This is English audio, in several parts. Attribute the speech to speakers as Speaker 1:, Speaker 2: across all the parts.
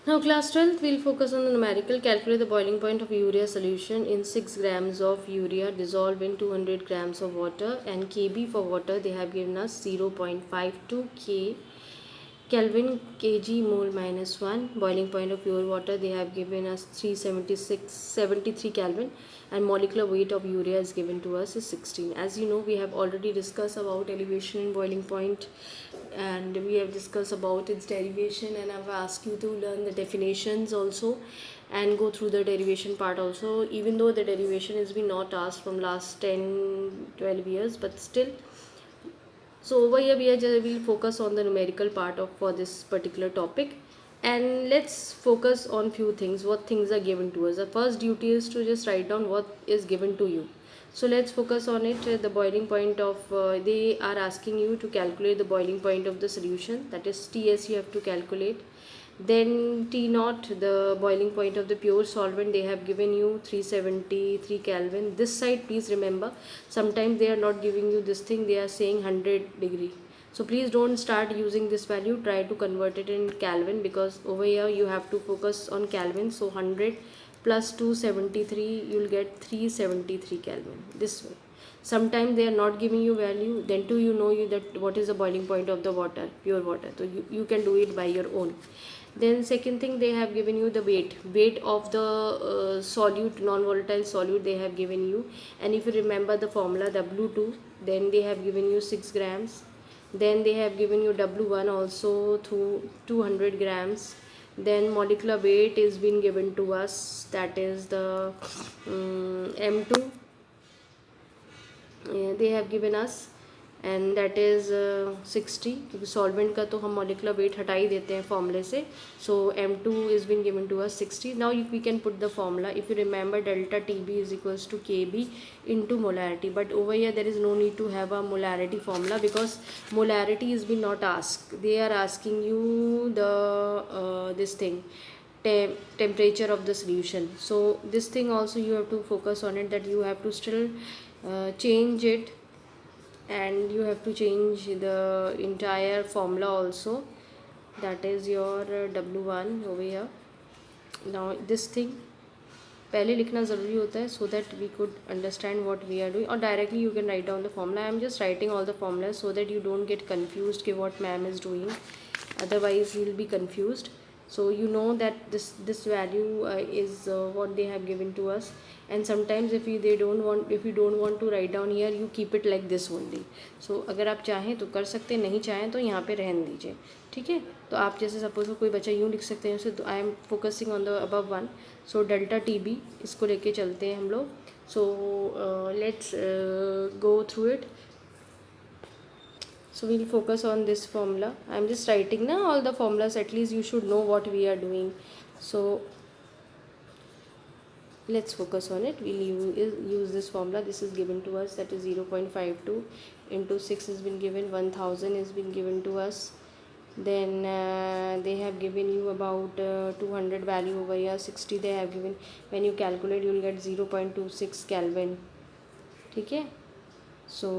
Speaker 1: Now class 12th will focus on the numerical. Calculate the boiling point of urea solution in 6 grams of urea dissolved in 200 grams of water, and Kb for water they have given us 0.52 K Kelvin kg mole minus 1. Boiling point of pure water they have given us 373 Kelvin, and molecular weight of urea is given to us is 16. As you know, we have already discussed about elevation and boiling point, and we have discussed about its derivation, and I've asked you to learn the definitions also and go through the derivation part also, even though the derivation has been not asked from last 10-12 years, but still. So over here we'll focus on the numerical part of for this particular topic, and let's focus on few things, what things are given to us. The first duty is to just write down what is given to you. So let's focus on it. The boiling point of they are asking you to calculate the boiling point of the solution, that is TS you have to calculate. Then T naught, the boiling point of the pure solvent, they have given you 373 Kelvin. This side please remember, sometimes they are not giving you this thing, they are saying 100 degree. So please don't start using this value, try to convert it in Kelvin, because over here you have to focus on Kelvin. So 100 plus 273, you will get 373 Kelvin this way. Sometimes they are not giving you value, then too you know you that what is the boiling point of the water, pure water. So you can do it by your own. Then second thing, they have given you the weight of the solute, non-volatile solute they have given you. And if you remember the formula W2, then they have given you 6 grams. Then they have given you W1 also to 200 grams. Then molecular weight is been given to us, that is the M2 they have given us, and that is 60, क्योंकि solvent का तो हम molecular weight हटा ही देते हैं फॉर्मूले से. So M2 is been given to us 60. Now we can put the formula. If you remember, delta TB is equals to KB into molarity, but over here there is no need to have a molarity formula because molarity is been not asked. They are asking you the this thing, temperature of the solution. So this thing also you have to focus on it, that you have to still change it, and you have to change the entire formula also, that is your W1 over here. Now this thing पहले लिखना ज़रूरी होता है, so that we could understand what we are doing, or directly you can write down the formula. I am just writing all the formulas so that you don't get confused कि what ma'am is doing, otherwise you will be confused. So you know that this value is what they have given to us. And sometimes if you don't want to write down here, you keep it like this only. So अगर आप चाहें तो कर सकते हैं, नहीं चाहें तो यहाँ पे रहने दीजिए, ठीक है. तो आप जैसे सपोज कोई बच्चा यूँ लिख सकते हैं उसे, तो I am focusing on the above one. So delta TB इसको लेके चलते हैं हम लोग. So let's go through it. So we'll focus on this formula. I'm just writing now all the formulas, at least you should know what we are doing. So let's focus on it. We'll use this formula. This is given to us, that is 0.52 into 6 has been given, 1000 has been given to us. Then they have given you about 200 value over here, 60 they have given. When you calculate, you will get 0.26 Kelvin. Okay, so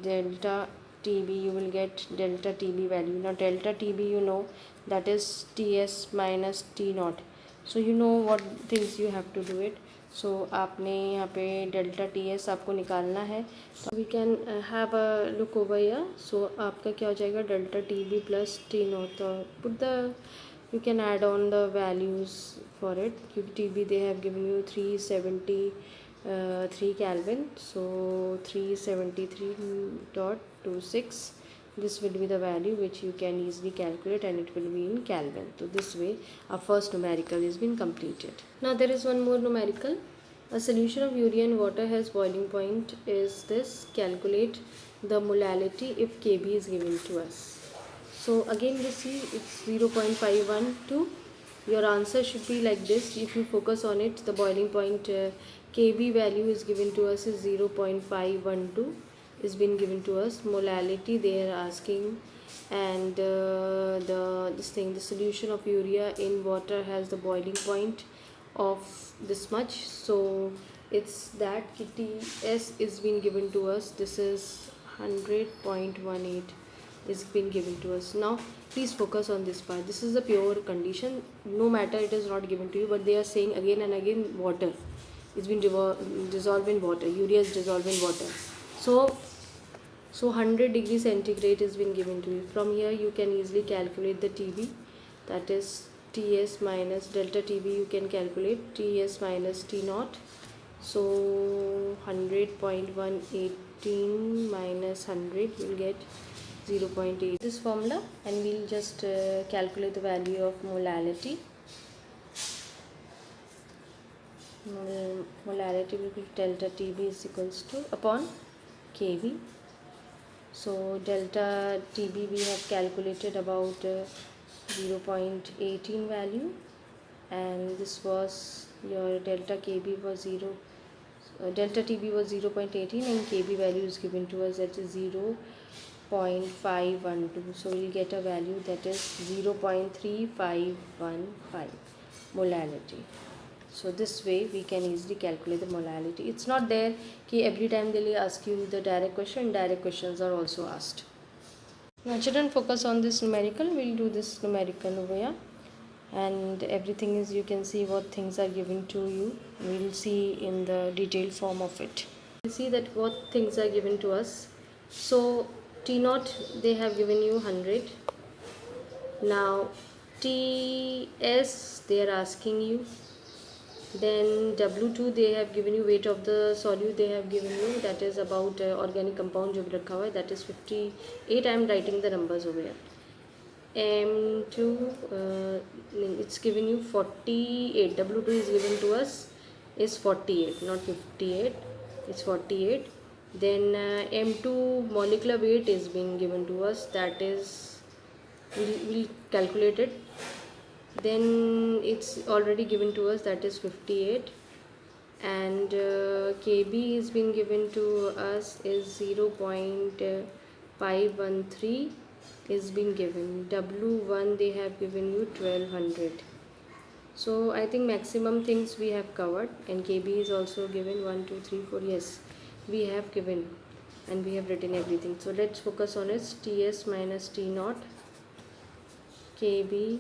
Speaker 1: delta TB, you will get delta TB value. Now delta TB, you know, that is TS minus T naught. So you know what things you have to do it. So आपने यहाँ पे delta TS आपको निकालना है. तो we can have a look over here. So आपका क्या हो जाएगा, delta TB plus T naught. तो put the, you can add on the values for it. TB they have given you 373 Kelvin. So 373.26, this will be the value which you can easily calculate, and it will be in Kelvin. So this way our first numerical has been completed. Now there is one more numerical. A solution of urea and water has boiling point is this. Calculate the molality if Kb is given to us. So again you see it's 0.512. Your answer should be like this. If you focus on it, the boiling point Kb value is given to us is 0.512 is been given to us. Molality they are asking, and the solution of urea in water has the boiling point of this much. So it's that Ts is been given to us. This is 100.18. is been given to us. Now please focus on this part. This is the pure condition, no matter it is not given to you, but they are saying again and again water. It's been dissolved in water. Urea is dissolved in water. So 100 degrees centigrade has been given to you. From here you can easily calculate the TB, that is Ts minus delta TB. You can calculate Ts minus T naught. So 100.118 minus 100 will get 0.8. This formula, and we'll just calculate the value of molality. Molality will be delta TB is equals to upon Kb. So delta TB we have calculated about 0.18 value, and this was your delta Kb was 0. Delta TB was 0.18 and Kb value is given to us, that is 0.512. So we'll get a value that is 0.3515 molality. So this way we can easily calculate the molality. It's not there कि every time they'll ask you the direct question. Direct questions are also asked. Now children, focus on this numerical. We'll do this numerical over here, and everything is, you can see what things are given to you. We'll see in the detailed form of it. We'll see that what things are given to us. So T naught they have given you 100. Now Ts they are asking you. Then W2 they have given you, weight of the solute they have given you, that is about organic compound जो भी रखा हुआ है, that is 58. I am writing the numbers over here. M2 it's given you 48. W2 is given to us is 48, not 58, it's 48. Then M2 molecular weight is being given to us, that is we'll calculate it. Then it's already given to us, that is 58, and Kb is being given to us is 0.513 is being given. W1 they have given you 1200. So I think maximum things we have covered, and Kb is also given 1 2 3 4. Yes, we have given and we have written everything. So let's focus on it. Ts minus T naught, Kb.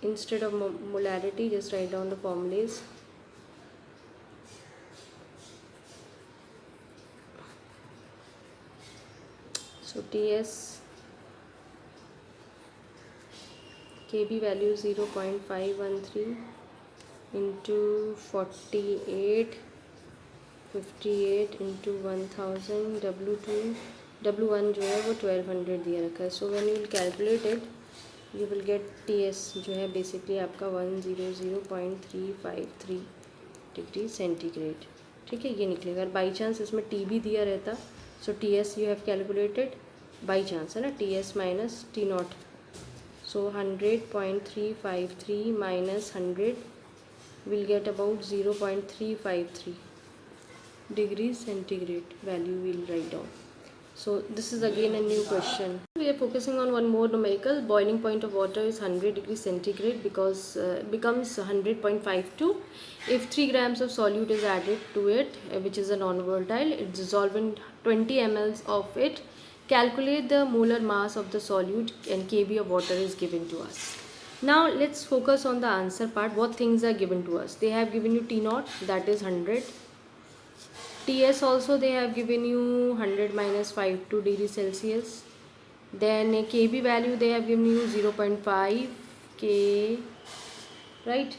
Speaker 1: Instead of molarity, just write down the formulas. So Ts, Kb value 0.513 into 48, 58 into 1000. W1 जो है वो 1200 दिया रखा है. So when you will calculate it, you will get Ts जो है basically आपका 100.353 degree centigrade. ठीक है, ये निकलेगा. अगर बाई चांस इसमें Tb दिया रहता, so Ts you have calculated by chance है ना, Ts minus T not. So 100.353 minus 100 will get about 0.353 degrees centigrade value we'll write down. So this is again a new question. We are focusing on one more numerical. Boiling point of water is 100 degrees centigrade because becomes 100.52 if 3 grams of solute is added to it, which is a non-volatile. It's dissolved in 20 ml of it. Calculate the molar mass of the solute, and Kb of water is given to us. Now let's focus on the answer part. What things are given to us? They have given you T naught, that is 100. Ts also they have given you 100 minus 52 degrees Celsius. Then Kb value they have given you 0.5 K, right?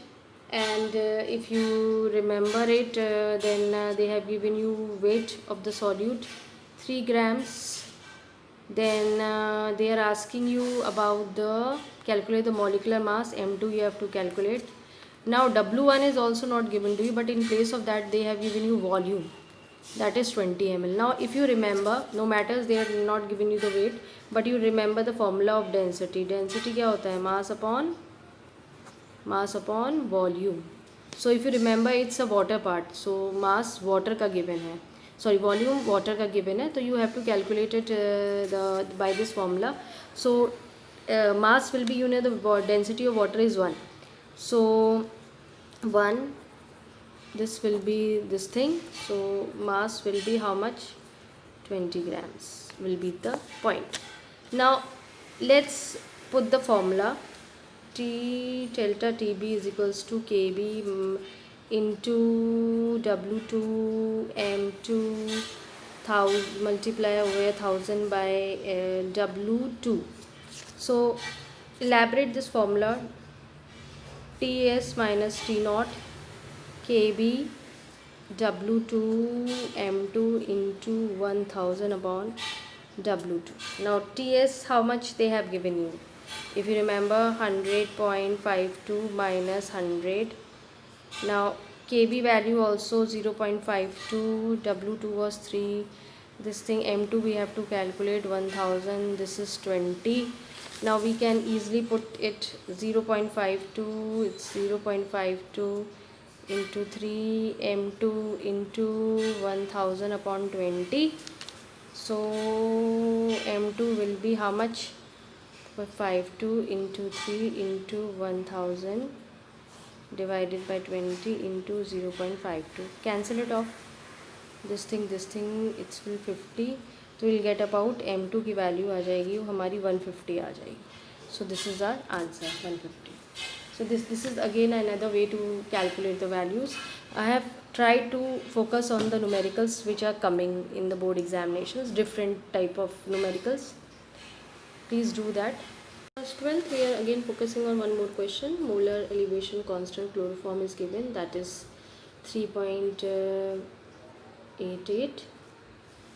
Speaker 1: And if you remember it, then they have given you weight of the solute 3 grams. Then they are asking you about the calculate the molecular mass. M2 you have to calculate. Now W1 is also not given to you, but in place of that they have given you volume, that is 20 ml. Now if you remember, no matters they are not giving you the weight, but you remember the formula of density. Density क्या होता है? mass upon volume. So if you remember, it's a water part, so mass water का given है, sorry volume water का given है, so you have to calculate it by this formula. So mass will be, you know, the density of water is 1, so 1, this will be this thing, so mass will be how much? 20 grams will be the point. Now let's put the formula. T delta TB is equals to KB into W2 M2 thousand multiply over 1000 by W2. So elaborate this formula. TS minus T naught KB W2 M2 into 1000 upon W2. Now TS, how much they have given you? If you remember, 100.52 minus 100. Now KB value also 0.52, W2 was 3, this thing M2 we have to calculate 1000, this is 20. Now we can easily put it 0.52, it's 0.52 into 3 M2 into 1000 upon 20. So M2 will be how much? 52 into 3 into 1000 divided by 20 into 0.52. Cancel it off. This thing it's will 50. तो we'll get about M2 की value आ जाएगी, वो हमारी 150 आ जाएगी. So this is our answer, 150. So this is again another way to calculate the values. I have tried to focus on the numericals which are coming in the board examinations, different type of numericals. Please do that. 12th, we are again focusing on one more question. Molar elevation constant chloroform is given, that is 3.88.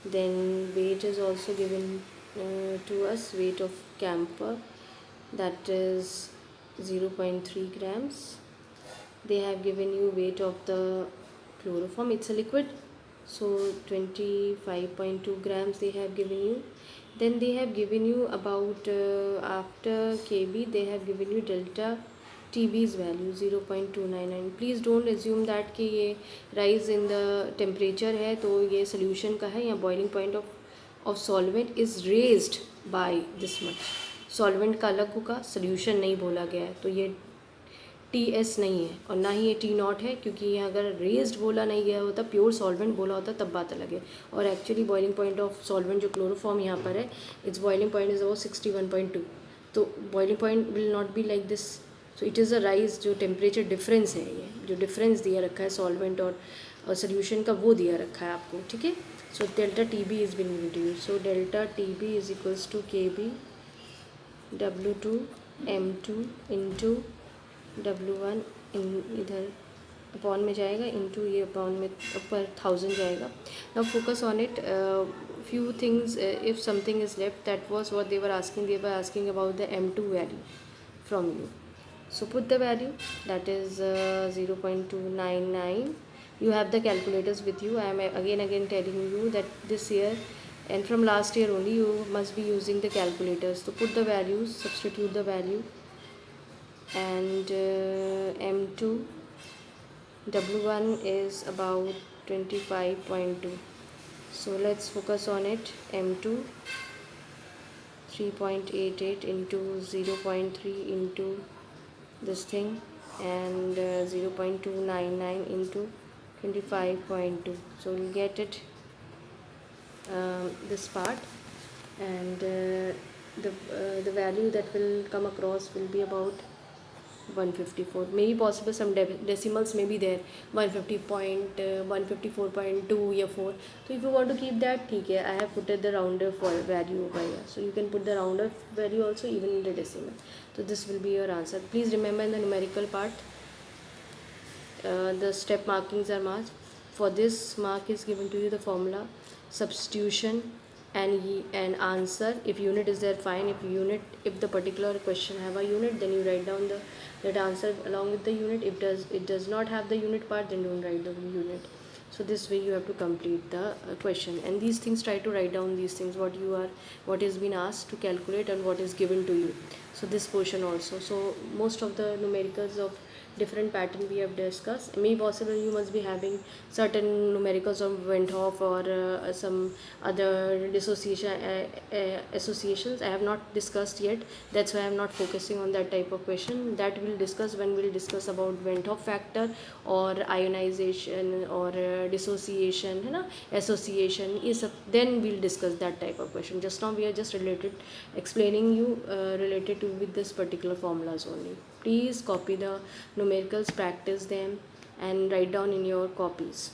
Speaker 1: Then weight is also given to us, weight of camphor, that is 0.3 grams. They have given you weight of the chloroform, it's a liquid, so 25.2 grams they have given you. Then they have given you about after KB they have given you delta TB's value 0.299. Please don't assume that कि ये rise in the temperature है तो ये solution का है, या boiling point of solvent is raised by this much. Solvent का अलग होगा, solution नहीं बोला गया है, तो ये TS नहीं है और ना ही ये T नॉट है, क्योंकि ये अगर रेज्ड बोला नहीं गया होता, प्योर सॉल्वेंट बोला होता तब बात अलग है. और actually boiling point of solvent जो क्लोरोफॉर्म यहाँ पर है, it's boiling point is about 61.2. तो boiling point will not be like this. So it is a rise, जो टेम्परेचर डिफरेंस है, ये जो डिफरेंस दिया रखा है सॉल्वेंट और सोल्यूशन का, वो दिया रखा है आपको. ठीक है. So delta TB is been given to you. So delta TB is equals to KB W2 M2 into W1 इधर अपॉन में जाएगा, इंटू ये अपॉन में ऊपर 1000 जाएगा. Now focus on it. Few things, if something is left, that was what they were asking about the M2 value from you. So put the value, that is 0.299. You have the calculators with you. I am again telling you that this year and from last year only you must be using the calculators. So put the values, substitute the value, and M2 W1 is about 25.2. so let's focus on it. M2 3.88 into 0.3 into this thing, and 0.299 into 25.2. so we'll get it, this part, and the value that will come across will be about 154. May be possible some decimals may be there, 150.154.2 या 4. So if you want to keep that, ठीक है, I have put the rounder for value over here, so you can put the rounder value also even in the decimal. So this will be your answer. Please remember in the numerical part, the step markings are marked. For this, mark is given to you the formula, substitution, and answer. If unit is there, fine. If the particular question have a unit, then you write down that answer along with the unit. If it does not have the unit part, then don't write the unit. So this way you have to complete the question, and these things, try to write down these things, what has been asked to calculate and what is given to you. So this portion also. So most of the numericals of different pattern we have discussed. May possible you must be having certain numericals of Venn Hoff or some other dissociation associations. I have not discussed yet. That's why I am not focusing on that type of question. That we'll discuss when we'll discuss about Venn Hoff factor or ionization or dissociation, association is then we'll discuss that type of question. Just now we are just explaining you related to with this particular formulas only. Please copy the numericals, practice them and write down in your copies.